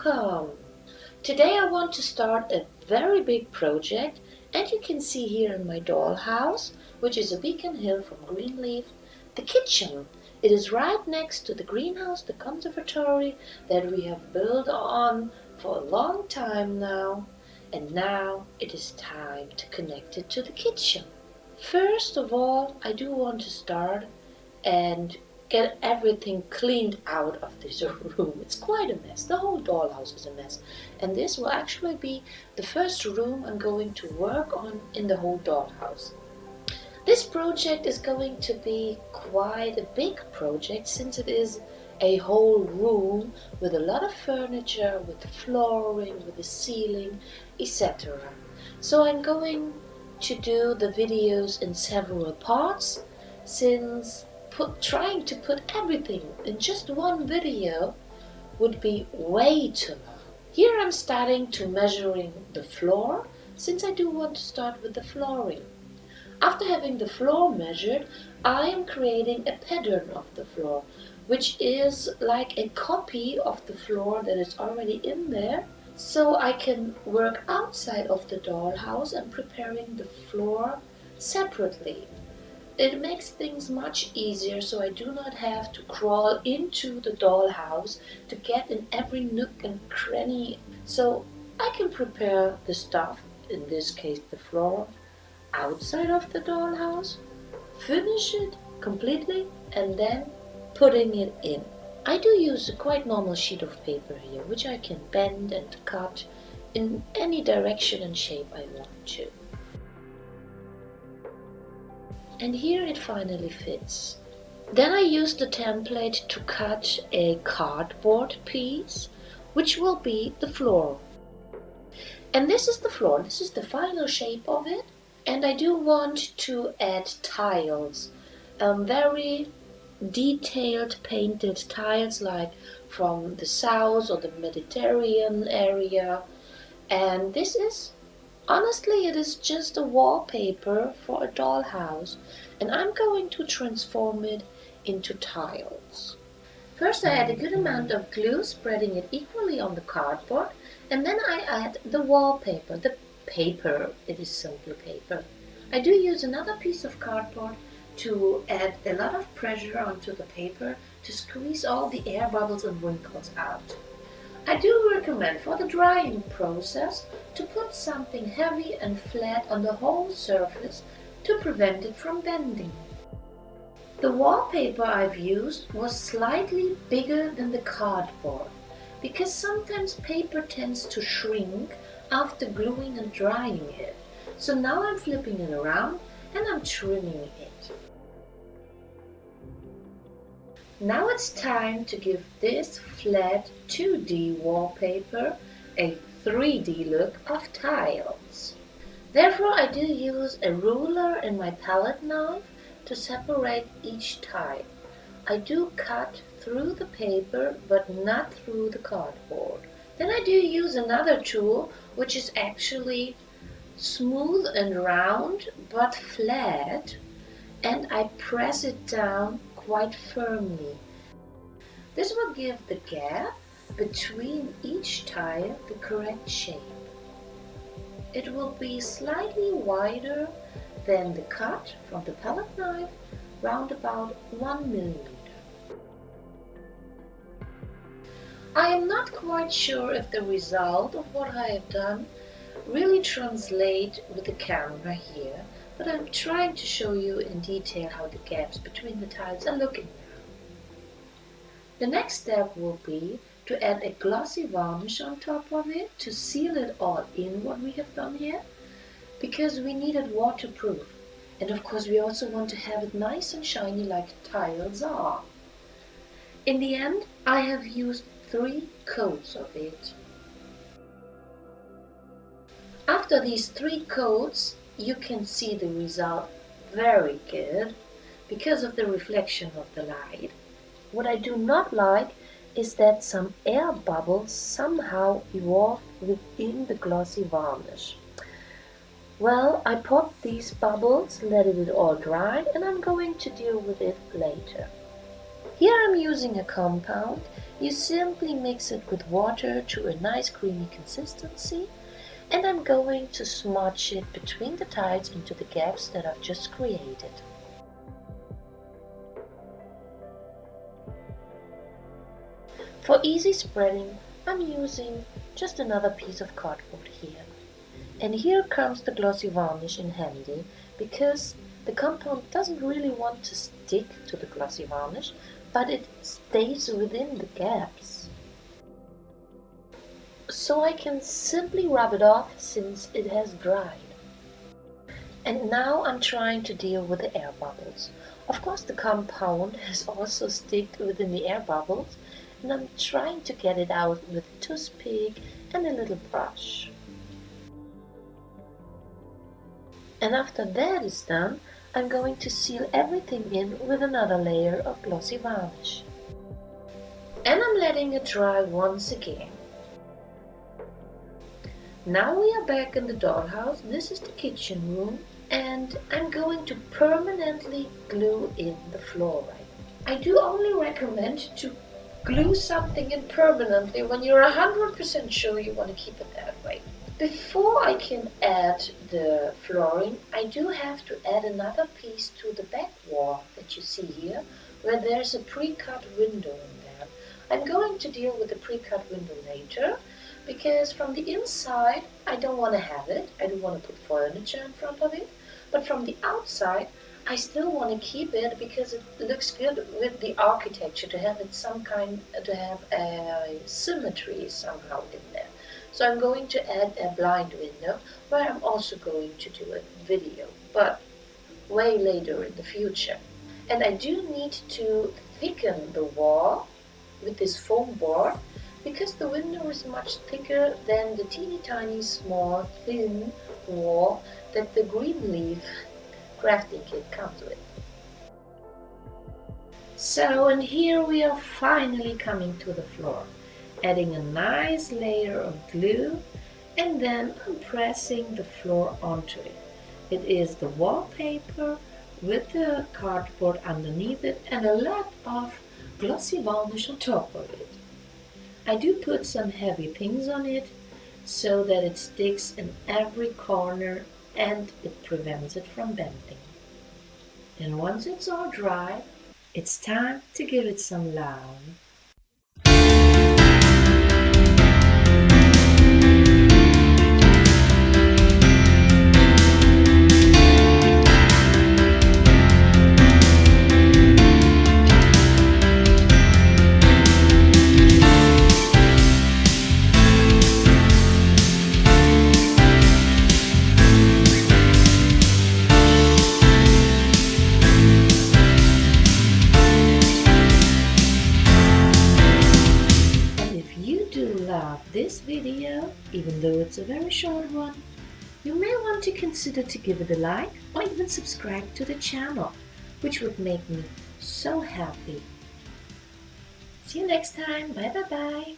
welcome! Today I want to start a very big project, and you can see here in my dollhouse, which is a beacon hill from Greenleaf, the kitchen. It is right next to the greenhouse, the conservatory that we have built on for a long time now, and now it is time to connect it to the kitchen. First of all, I do want to start and get everything cleaned out of this room. It's quite a mess. The whole dollhouse is a mess. And this will actually be the first room I'm going to work on in the whole dollhouse. This project is going to be quite a big project since it is a whole room with a lot of furniture, with flooring, with the ceiling, etc. So I'm going to do the videos in several parts, since trying to put everything in just one video would be way too long. Here I'm starting to measuring the floor, since I do want to start with the flooring. After having the floor measured, I am creating a pattern of the floor, which is like a copy of the floor that is already in there, so I can work outside of the dollhouse and preparing the floor separately. It makes things much easier, so I do not have to crawl into the dollhouse to get in every nook and cranny. So I can prepare the stuff, in this case the floor, outside of the dollhouse, finish it completely, and then putting it in. I do use a quite normal sheet of paper here, which I can bend and cut in any direction and shape I want to. And here it finally fits. Then I use the template to cut a cardboard piece, which will be the floor. And this is the floor, this is the final shape of it. And I do want to add tiles, very detailed painted tiles like from the south or the Mediterranean area. And this is, honestly, it is just a wallpaper for a dollhouse, and I'm going to transform it into tiles. First I add a good amount of glue, spreading it equally on the cardboard, and then I add the wallpaper, the paper. It is simply paper. I do use another piece of cardboard to add a lot of pressure onto the paper to squeeze all the air bubbles and wrinkles out. I do recommend for the drying process to put something heavy and flat on the whole surface to prevent it from bending. The wallpaper I've used was slightly bigger than the cardboard, because sometimes paper tends to shrink after gluing and drying it. So now I'm flipping it around and I'm trimming it. Now it's time to give this flat 2D wallpaper a 3D look of tiles. Therefore I do use a ruler and my palette knife to separate each tile. I do cut through the paper but not through the cardboard. Then I do use another tool, which is actually smooth and round but flat, and I press it down quite firmly. This will give the gap between each tile the correct shape. It will be slightly wider than the cut from the palette knife, round about 1 millimeter. I am not quite sure if the result of what I have done really translates with the camera here, but I'm trying to show you in detail how the gaps between the tiles are looking now. The next step will be to add a glossy varnish on top of it to seal it all in what we have done here, because we need it waterproof. And of course we also want to have it nice and shiny like tiles are. In the end, I have used 3 coats of it. After these 3 coats, you can see the result very good because of the reflection of the light. What I do not like is that some air bubbles somehow evolved within the glossy varnish. Well, I popped these bubbles, let it all dry, and I'm going to deal with it later. Here I'm using a compound You simply mix it with water to a nice creamy consistency, and I'm going to smudge it between the tiles into the gaps that I've just created. For easy spreading, I'm using just another piece of cardboard here. And here comes the glossy varnish in handy, because the compound doesn't really want to stick to the glossy varnish, but it stays within the gaps. So I can simply rub it off since it has dried. And now I'm trying to deal with the air bubbles. Of course the compound has also stuck within the air bubbles, and I'm trying to get it out with a toothpick and a little brush. And after that is done, I'm going to seal everything in with another layer of glossy varnish. And I'm letting it dry once again. Now we are back in the dollhouse. This is the kitchen room, and I'm going to permanently glue in the floor right now. I do only recommend to glue something in permanently when you're 100% sure you want to keep it that way. Before I can add the flooring, I do have to add another piece to the back wall that you see here, where there's a pre-cut window in there. I'm going to deal with the pre-cut window later, because from the inside I don't want to have it. I don't want to put furniture in front of it, but from the outside I still want to keep it because it looks good with the architecture, to have it to have a symmetry somehow in there. So I'm going to add a blind window, where I'm also going to do a video, but way later in the future. And I do need to thicken the wall with this foam board, because the window is much thicker than the teeny tiny small thin wall that the green leaf crafting kit comes with. So, and here we are finally coming to the floor, adding a nice layer of glue, and then I'm pressing the floor onto it. It is the wallpaper with the cardboard underneath it and a lot of glossy varnish on top of it. I do put some heavy things on it so that it sticks in every corner and it prevents it from bending. And once it's all dry, it's time to give it some love. This video, even though it's a very short one, you may want to consider to give it a like or even subscribe to the channel, which would make me so happy. See you next time. Bye bye bye.